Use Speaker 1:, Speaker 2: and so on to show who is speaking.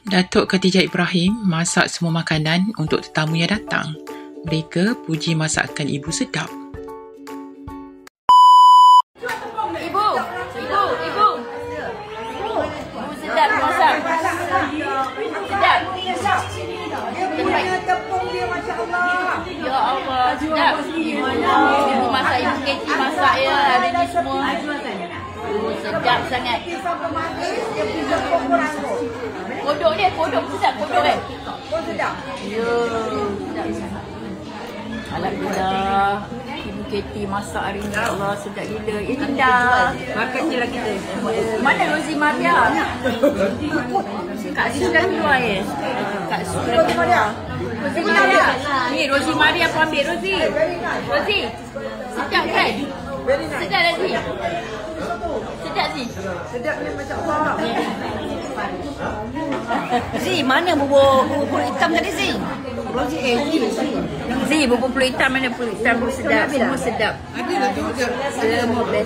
Speaker 1: Datuk Khadijah Ibrahim masak semua makanan untuk tetamu yang datang. Mereka puji masakan ibu sedap.
Speaker 2: Ibu sedap masak. Sedap.
Speaker 3: Tepung dia, Masya Allah.
Speaker 2: Ya Allah, sedap. Ibu masak, Ibu Keti masak ya. Hari ni semua. Sedap sangat. Kodok dia, kodok sedap, kodok kan?
Speaker 3: Kodok sedap.
Speaker 2: Ya, sedap sangat. Alhamdulillah. Ibu Keti masak hari ni. Allah, sedap gila. Ya, Dinda.
Speaker 3: Makan je lah kita.
Speaker 2: Mana Rozi Maria? Kak Su dah keluar ya? Kak Su dah keluar. Rozi Maria. Ni Rozi Maria pun ambil Rozi. Rozi. Sedap kan? Sedap tak Zi? Sedap Zi?
Speaker 3: Sedapnya Masya Allah.
Speaker 2: Zi, mana bubur hitam tadi Zi?
Speaker 3: Rozi
Speaker 2: Zi, bubur pulut hitam mana pulut hitam sedap? Semua sedap.
Speaker 3: Ada lah tu.
Speaker 2: Semua best.